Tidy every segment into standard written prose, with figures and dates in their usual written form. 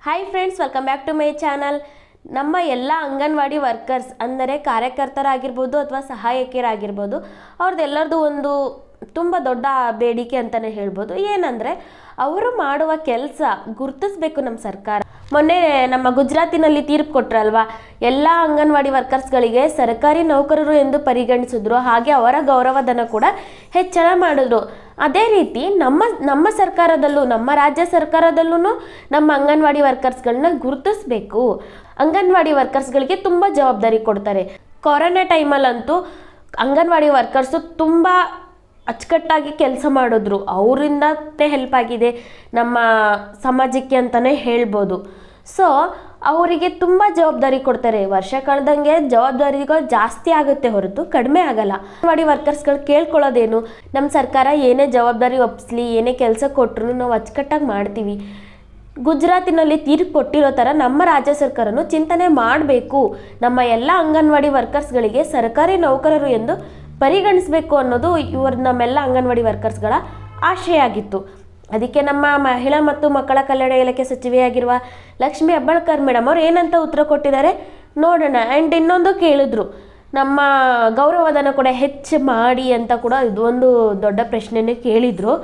Hi friends, welcome back to my channel. ನಮ್ಮ ಎಲ್ಲ anganwadi workers ಅಂದರೆ ಕಾರ್ಯಕರ್ತರಾಗಿರ್ಬೋದು ಅಥವಾ ಸಹಾಯಕಿಯರಾಗಿರ್ಬೋದು, ಅವ್ರದ್ದೆಲ್ಲರದು ಒಂದು ತುಂಬ ದೊಡ್ಡ ಬೇಡಿಕೆ ಅಂತಲೇ ಹೇಳ್ಬೋದು. ಏನಂದರೆ ಅವರು ಮಾಡುವ ಕೆಲಸ ಗುರುತಿಸ್ಬೇಕು ನಮ್ಮ ಸರ್ಕಾರ. ಮೊನ್ನೆ ನಮ್ಮ ಗುಜರಾತಿನಲ್ಲಿ ತೀರ್ಪು ಕೊಟ್ರಲ್ವಾ, ಎಲ್ಲ ಅಂಗನವಾಡಿ ವರ್ಕರ್ಸ್ಗಳಿಗೆ ಸರ್ಕಾರಿ ನೌಕರರು ಎಂದು ಪರಿಗಣಿಸಿದ್ರು. ಹಾಗೆ ಅವರ ಗೌರವಧನ ಕೂಡ ಹೆಚ್ಚಳ ಮಾಡಿದ್ರು. ಅದೇ ರೀತಿ ನಮ್ಮ ಸರ್ಕಾರದಲ್ಲೂ, ನಮ್ಮ ರಾಜ್ಯ ಸರ್ಕಾರದಲ್ಲೂ ನಮ್ಮ ಅಂಗನವಾಡಿ ವರ್ಕರ್ಸ್ಗಳನ್ನ ಗುರುತಿಸ್ಬೇಕು. ಅಂಗನವಾಡಿ ವರ್ಕರ್ಸ್ಗಳಿಗೆ ತುಂಬ ಜವಾಬ್ದಾರಿ ಕೊಡ್ತಾರೆ. ಕೊರೋನಾ ಟೈಮಲ್ಲಂತೂ ಅಂಗನವಾಡಿ ವರ್ಕರ್ಸು ತುಂಬ ಅಚ್ಚುಕಟ್ಟಾಗಿ ಕೆಲಸ ಮಾಡಿದ್ರು. ಅವರಿಂದನೇ ಹೆಲ್ಪ್ ಆಗಿದೆ ನಮ್ಮ ಸಮಾಜಕ್ಕೆ ಅಂತಲೇ ಹೇಳ್ಬೋದು. ಸೊ ಅವರಿಗೆ ತುಂಬ ಜವಾಬ್ದಾರಿ ಕೊಡ್ತಾರೆ. ವರ್ಷ ಕಳೆದಂಗೆ ಜವಾಬ್ದಾರಿಗಳು ಜಾಸ್ತಿ ಆಗುತ್ತೆ ಹೊರತು ಕಡಿಮೆ ಆಗಲ್ಲ. ಅಂಗನವಾಡಿ ವರ್ಕರ್ಸ್ಗಳು ಕೇಳ್ಕೊಳ್ಳೋದೇನು, ನಮ್ಮ ಸರ್ಕಾರ ಏನೇ ಜವಾಬ್ದಾರಿ ಒಪ್ಪಿಸ್ಲಿ, ಏನೇ ಕೆಲಸ ಕೊಟ್ಟರು ನಾವು ಅಚ್ಚುಕಟ್ಟಾಗಿ ಮಾಡ್ತೀವಿ. ಗುಜರಾತಿನಲ್ಲಿ ತೀರ್ಪು ಕೊಟ್ಟಿರೋ ಥರ ನಮ್ಮ ರಾಜ್ಯ ಸರ್ಕಾರನೂ ಚಿಂತನೆ ಮಾಡಬೇಕು. ನಮ್ಮ ಎಲ್ಲ ಅಂಗನವಾಡಿ ವರ್ಕರ್ಸ್ಗಳಿಗೆ ಸರ್ಕಾರಿ ನೌಕರರು ಎಂದು ಪರಿಗಣಿಸಬೇಕು ಅನ್ನೋದು ನಮ್ಮೆಲ್ಲ ಅಂಗನವಾಡಿ ವರ್ಕರ್ಸ್ಗಳ ಆಶಯ ಆಗಿತ್ತು. ಅದಕ್ಕೆ ನಮ್ಮ ಮಹಿಳಾ ಮತ್ತು ಮಕ್ಕಳ ಕಲ್ಯಾಣ ಇಲಾಖೆ ಸಚಿವೆಯಾಗಿರುವ ಲಕ್ಷ್ಮೀ ಹೆಬ್ಬಾಳ್ಕರ್ ಮೇಡಮ್ ಅವ್ರು ಏನಂತ ಉತ್ತರ ಕೊಟ್ಟಿದ್ದಾರೆ ನೋಡೋಣ. ಆ್ಯಂಡ್ ಇನ್ನೊಂದು ಕೇಳಿದ್ರು, ನಮ್ಮ ಗೌರವಧನ ಕೂಡ ಹೆಚ್ಚು ಮಾಡಿ ಅಂತ ಕೂಡ ಇದೊಂದು ದೊಡ್ಡ ಪ್ರಶ್ನೆನೇ ಕೇಳಿದರು.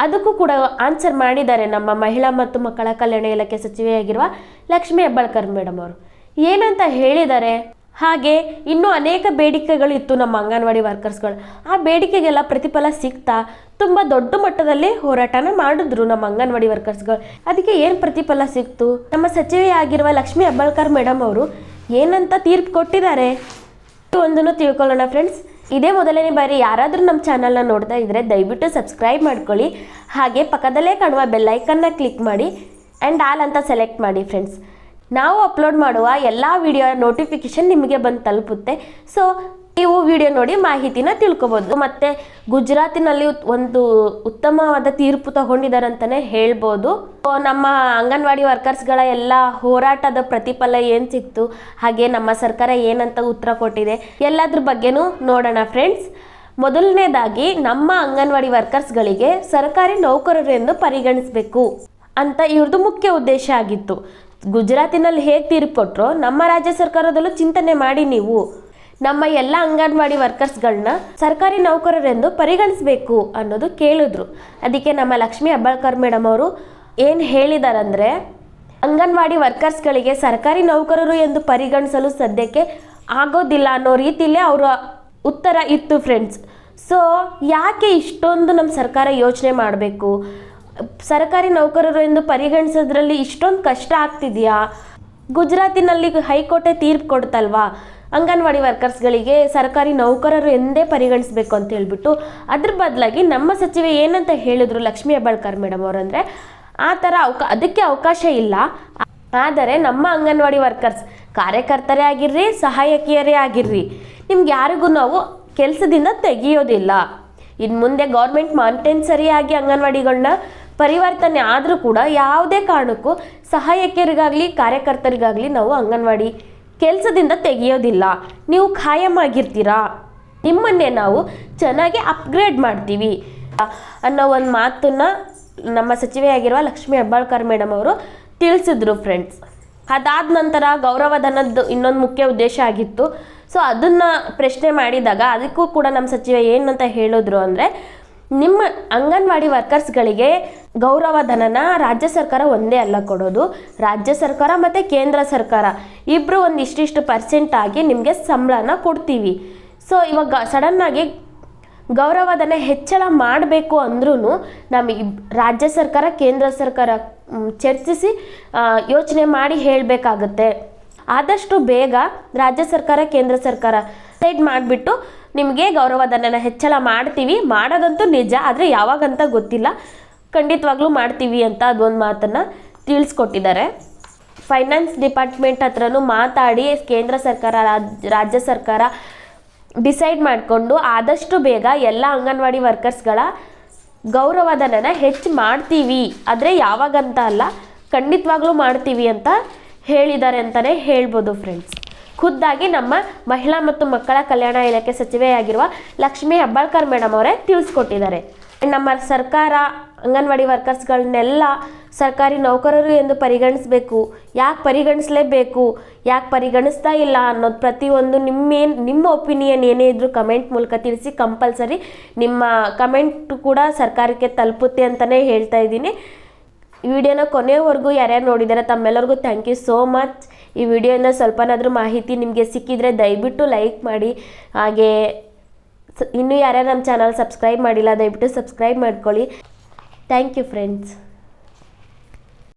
ಅದಕ್ಕೂ ಕೂಡ ಆನ್ಸರ್ ಮಾಡಿದ್ದಾರೆ ನಮ್ಮ ಮಹಿಳಾ ಮತ್ತು ಮಕ್ಕಳ ಕಲ್ಯಾಣ ಇಲಾಖೆ ಸಚಿವೆಯಾಗಿರುವ ಲಕ್ಷ್ಮೀ ಹೆಬ್ಬಾಳ್ಕರ್ ಮೇಡಮ್ ಅವರು. ಏನಂತ ಹೇಳಿದ್ದಾರೆ, ಹಾಗೆ ಇನ್ನೂ ಅನೇಕ ಬೇಡಿಕೆಗಳಿತ್ತು ನಮ್ಮ ಅಂಗನವಾಡಿ ವರ್ಕರ್ಸ್ಗಳು. ಆ ಬೇಡಿಕೆಗೆಲ್ಲ ಪ್ರತಿಫಲ ಸಿಗ್ತಾ ತುಂಬ ದೊಡ್ಡ ಮಟ್ಟದಲ್ಲಿ ಹೋರಾಟನ ಮಾಡಿದ್ರು ನಮ್ಮ ಅಂಗನವಾಡಿ ವರ್ಕರ್ಸ್ಗಳು. ಅದಕ್ಕೆ ಏನು ಪ್ರತಿಫಲ ಸಿಕ್ತು, ನಮ್ಮ ಸಚಿವೆಯಾಗಿರುವ ಲಕ್ಷ್ಮೀ ಹೆಬ್ಬಾಳ್ಕರ್ ಮೇಡಮ್ ಅವರು ಏನಂತ ತೀರ್ಪು ಕೊಟ್ಟಿದ್ದಾರೆ ಒಂದನ್ನು ತಿಳ್ಕೊಳ್ಳೋಣ ಫ್ರೆಂಡ್ಸ್. ಇದೇ ಮೊದಲನೇ ಬಾರಿ ಯಾರಾದರೂ ನಮ್ಮ ಚಾನಲ್ನ ನೋಡ್ತಾ ಇದ್ದರೆ ದಯವಿಟ್ಟು ಸಬ್ಸ್ಕ್ರೈಬ್ ಮಾಡ್ಕೊಳ್ಳಿ. ಹಾಗೆ ಪಕ್ಕದಲ್ಲೇ ಕಾಣುವ ಬೆಲ್ಲೈಕನ್ನ ಕ್ಲಿಕ್ ಮಾಡಿ ಆ್ಯಂಡ್ ಆಲ್ ಅಂತ ಸೆಲೆಕ್ಟ್ ಮಾಡಿ ಫ್ರೆಂಡ್ಸ್. ನಾವು ಅಪ್ಲೋಡ್ ಮಾಡುವ ಎಲ್ಲ ವಿಡಿಯೋ ನೋಟಿಫಿಕೇಷನ್ ನಿಮಗೆ ಬಂದು ತಲುಪುತ್ತೆ. ಸೊ ನೀವು ವಿಡಿಯೋ ನೋಡಿ ಮಾಹಿತಿನ ತಿಳ್ಕೊಬೋದು. ಮತ್ತು ಗುಜರಾತಿನಲ್ಲಿ ಒಂದು ಉತ್ತಮವಾದ ತೀರ್ಪು ತಗೊಂಡಿದ್ದಾರೆ ಅಂತಲೇ ಹೇಳ್ಬೋದು. ನಮ್ಮ ಅಂಗನವಾಡಿ ವರ್ಕರ್ಸ್ಗಳ ಎಲ್ಲ ಹೋರಾಟದ ಪ್ರತಿಫಲ ಏನು ಸಿಕ್ತು, ಹಾಗೆ ನಮ್ಮ ಸರ್ಕಾರ ಏನಂತ ಉತ್ತರ ಕೊಟ್ಟಿದೆ, ಎಲ್ಲದ್ರ ಬಗ್ಗೆನೂ ನೋಡೋಣ ಫ್ರೆಂಡ್ಸ್. ಮೊದಲನೇದಾಗಿ ನಮ್ಮ ಅಂಗನವಾಡಿ ವರ್ಕರ್ಸ್ಗಳಿಗೆ ಸರ್ಕಾರಿ ನೌಕರರು ಎಂದು ಪರಿಗಣಿಸಬೇಕು ಅಂತ ಇವ್ರದ್ದು ಮುಖ್ಯ ಉದ್ದೇಶ ಆಗಿತ್ತು. ಗುಜರಾತಿನಲ್ಲಿ ಹೇಗೆ ತೀರ್ಪು ಕೊಟ್ಟರೋ ನಮ್ಮ ರಾಜ್ಯ ಸರ್ಕಾರದಲ್ಲೂ ಚಿಂತನೆ ಮಾಡಿ ನೀವು ನಮ್ಮ ಎಲ್ಲ ಅಂಗನವಾಡಿ ವರ್ಕರ್ಸ್ಗಳನ್ನ ಸರ್ಕಾರಿ ನೌಕರರೆಂದು ಪರಿಗಣಿಸಬೇಕು ಅನ್ನೋದು ಕೇಳಿದ್ರು. ಅದಕ್ಕೆ ನಮ್ಮ ಲಕ್ಷ್ಮೀ ಹೆಬ್ಬಾಳ್ಕರ್ ಮೇಡಮ್ ಅವರು ಏನು ಹೇಳಿದಾರಂದರೆ, ಅಂಗನವಾಡಿ ವರ್ಕರ್ಸ್ಗಳಿಗೆ ಸರ್ಕಾರಿ ನೌಕರರು ಎಂದು ಪರಿಗಣಿಸಲು ಸದ್ಯಕ್ಕೆ ಆಗೋದಿಲ್ಲ ಅನ್ನೋ ರೀತಿಯಲ್ಲೇ ಅವರ ಉತ್ತರ ಇತ್ತು ಫ್ರೆಂಡ್ಸ್. ಸೊ ಯಾಕೆ ಇಷ್ಟೊಂದು ನಮ್ಮ ಸರ್ಕಾರ ಯೋಚನೆ ಮಾಡಬೇಕು, ಸರ್ಕಾರಿ ನೌಕರರು ಎಂದು ಪರಿಗಣಿಸೋದ್ರಲ್ಲಿ ಇಷ್ಟೊಂದು ಕಷ್ಟ ಆಗ್ತಿದೆಯಾ? ಗುಜರಾತಿನಲ್ಲಿ ಹೈಕೋರ್ಟೇ ತೀರ್ಪು ಕೊಡ್ತಲ್ವಾ, ಅಂಗನವಾಡಿ ವರ್ಕರ್ಸ್ಗಳಿಗೆ ಸರ್ಕಾರಿ ನೌಕರರು ಎಂದೇ ಪರಿಗಣಿಸಬೇಕು ಅಂತ ಹೇಳ್ಬಿಟ್ಟು. ಅದ್ರ ಬದಲಾಗಿ ನಮ್ಮ ಸಚಿವೆ ಏನಂತ ಹೇಳಿದ್ರು ಲಕ್ಷ್ಮೀ ಹೆಬ್ಬಾಳ್ಕರ್ ಮೇಡಮ್ ಅವರು ಅಂದರೆ, ಆ ಥರ ಅದಕ್ಕೆ ಅವಕಾಶ ಇಲ್ಲ. ಆದರೆ ನಮ್ಮ ಅಂಗನವಾಡಿ ವರ್ಕರ್ಸ್ ಕಾರ್ಯಕರ್ತರೇ ಆಗಿರ್ರಿ, ಸಹಾಯಕಿಯರೇ ಆಗಿರ್ರಿ, ನಿಮ್ಗೆ ಯಾರಿಗೂ ನಾವು ಕೆಲಸದಿಂದ ತೆಗಿಯೋದಿಲ್ಲ. ಇನ್ನು ಮುಂದೆ ಗೌರ್ಮೆಂಟ್ ಮಾನಿಟೈನ್ ಸರಿಯಾಗಿ ಅಂಗನವಾಡಿಗಳನ್ನ ಪರಿವರ್ತನೆ ಆದರೂ ಕೂಡ ಯಾವುದೇ ಕಾರಣಕ್ಕೂ ಸಹಾಯಕಿಯರಿಗಾಗಲಿ ಕಾರ್ಯಕರ್ತರಿಗಾಗಲಿ ನಾವು ಅಂಗನವಾಡಿ ಕೆಲಸದಿಂದ ತೆಗಿಯೋದಿಲ್ಲ. ನೀವು ಖಾಯಂ ಆಗಿರ್ತೀರಾ, ನಿಮ್ಮನ್ನೇ ನಾವು ಚೆನ್ನಾಗಿ ಅಪ್ಗ್ರೇಡ್ ಮಾಡ್ತೀವಿ ಅನ್ನೋ ಒಂದು ಮಾತನ್ನು ನಮ್ಮ ಸಚಿವೆಯಾಗಿರುವ ಲಕ್ಷ್ಮೀ ಹೆಬ್ಬಾಳ್ಕರ್ ಮೇಡಮ್ ಅವರು ತಿಳಿಸಿದ್ರು ಫ್ರೆಂಡ್ಸ್. ಅದಾದ ನಂತರ ಗೌರವಧನದ್ದು ಇನ್ನೊಂದು ಮುಖ್ಯ ಉದ್ದೇಶ ಆಗಿತ್ತು. ಸೊ ಅದನ್ನು ಪ್ರಶ್ನೆ ಮಾಡಿದಾಗ ಅದಕ್ಕೂ ಕೂಡ ನಮ್ಮ ಸಚಿವೆ ಏನಂತ ಹೇಳಿದ್ರು ಅಂದರೆ, ನಿಮ್ಮ ಅಂಗನವಾಡಿ ವರ್ಕರ್ಸ್ಗಳಿಗೆ ಗೌರವಧನನ ರಾಜ್ಯ ಸರ್ಕಾರ ಒಂದೇ ಅಲ್ಲ ಕೊಡೋದು, ರಾಜ್ಯ ಸರ್ಕಾರ ಮತ್ತು ಕೇಂದ್ರ ಸರ್ಕಾರ ಇಬ್ಬರು ಒಂದು ಇಷ್ಟಿಷ್ಟು % ಆಗಿ ನಿಮಗೆ ಸಂಬಳನ ಕೊಡ್ತೀವಿ. ಸೊ ಇವಾಗ ಸಡನ್ನಾಗಿ ಗೌರವಧನ ಹೆಚ್ಚಳ ಮಾಡಬೇಕು ಅಂದ್ರೂ ನಮ್ಮ ರಾಜ್ಯ ಸರ್ಕಾರ ಕೇಂದ್ರ ಸರ್ಕಾರ ಚರ್ಚಿಸಿ ಯೋಚನೆ ಮಾಡಿ ಹೇಳಬೇಕಾಗುತ್ತೆ. ಆದಷ್ಟು ಬೇಗ ರಾಜ್ಯ ಸರ್ಕಾರ ಕೇಂದ್ರ ಸರ್ಕಾರ ಡಿಸೈಡ್ ಮಾಡಿಬಿಟ್ಟು ನಿಮಗೆ ಗೌರವಧನನ ಹೆಚ್ಚಳ ಮಾಡ್ತೀವಿ, ಮಾಡೋದಂತೂ ನಿಜ, ಆದರೆ ಯಾವಾಗಂತ ಗೊತ್ತಿಲ್ಲ, ಖಂಡಿತವಾಗ್ಲೂ ಮಾಡ್ತೀವಿ ಅಂತ ಅದೊಂದು ಮಾತನ್ನು ತಿಳಿಸ್ಕೊಟ್ಟಿದ್ದಾರೆ. ಫೈನಾನ್ಸ್ ಡಿಪಾರ್ಟ್ಮೆಂಟ್ ಹತ್ರನೂ ಮಾತಾಡಿ ಕೇಂದ್ರ ಸರ್ಕಾರ ರಾಜ್ಯ ಸರ್ಕಾರ ಡಿಸೈಡ್ ಮಾಡಿಕೊಂಡು ಆದಷ್ಟು ಬೇಗ ಎಲ್ಲ ಅಂಗನವಾಡಿ ವರ್ಕರ್ಸ್ಗಳ ಗೌರವಧನನ ಹೆಚ್ಚು ಮಾಡ್ತೀವಿ, ಆದರೆ ಯಾವಾಗಂತ ಅಲ್ಲ, ಖಂಡಿತವಾಗ್ಲೂ ಮಾಡ್ತೀವಿ ಅಂತ ಹೇಳಿದ್ದಾರೆ ಅಂತಲೇ ಹೇಳ್ಬೋದು ಫ್ರೆಂಡ್ಸ್. ಖುದ್ದಾಗಿ ನಮ್ಮ ಮಹಿಳಾ ಮತ್ತು ಮಕ್ಕಳ ಕಲ್ಯಾಣ ಇಲಾಖೆ ಸಚಿವೆಯಾಗಿರುವ ಲಕ್ಷ್ಮೀ ಹೆಬ್ಬಾಳ್ಕರ್ ಮೇಡಮ್ ಅವರೇ ತಿಳಿಸ್ಕೊಟ್ಟಿದ್ದಾರೆ. ನಮ್ಮ ಸರ್ಕಾರ ಅಂಗನವಾಡಿ ವರ್ಕರ್ಸ್ಗಳನ್ನೆಲ್ಲ ಸರ್ಕಾರಿ ನೌಕರರು ಎಂದು ಪರಿಗಣಿಸಬೇಕು. ಯಾಕೆ ಪರಿಗಣಿಸಲೇಬೇಕು, ಯಾಕೆ ಪರಿಗಣಿಸ್ತಾ ಇಲ್ಲ ಅನ್ನೋದು ಪ್ರತಿಯೊಂದು ನಿಮ್ಮ ಒಪಿನಿಯನ್ ಏನೇ ಇದ್ದರೂ ಕಮೆಂಟ್ ಮೂಲಕ ತಿಳಿಸಿ. ಕಂಪಲ್ಸರಿ ನಿಮ್ಮ ಕಮೆಂಟ್ ಕೂಡ ಸರ್ಕಾರಕ್ಕೆ ತಲುಪುತ್ತೆ ಅಂತಲೇ ಹೇಳ್ತಾ ಇದ್ದೀನಿ. ಈ ವಿಡಿಯೋನ ಕೊನೆಯವರೆಗೂ ಯಾರ್ಯಾರು ನೋಡಿದ್ದಾರೆ ತಮ್ಮೆಲ್ಲರಿಗೂ ಥ್ಯಾಂಕ್ ಯು ಸೋ ಮಚ್. ಈ ವಿಡಿಯೋಯಿಂದ ಸ್ವಲ್ಪನಾದರೂ ಮಾಹಿತಿ ನಿಮಗೆ ಸಿಕ್ಕಿದರೆ ದಯವಿಟ್ಟು ಲೈಕ್ ಮಾಡಿ. ಹಾಗೆ ಇನ್ನೂ ಯಾರ್ಯಾರು ನಮ್ಮ ಚಾನಲ್ ಸಬ್ಸ್ಕ್ರೈಬ್ ಮಾಡಿಲ್ಲ ದಯವಿಟ್ಟು ಸಬ್ಸ್ಕ್ರೈಬ್ ಮಾಡ್ಕೊಳ್ಳಿ. Thank you friends.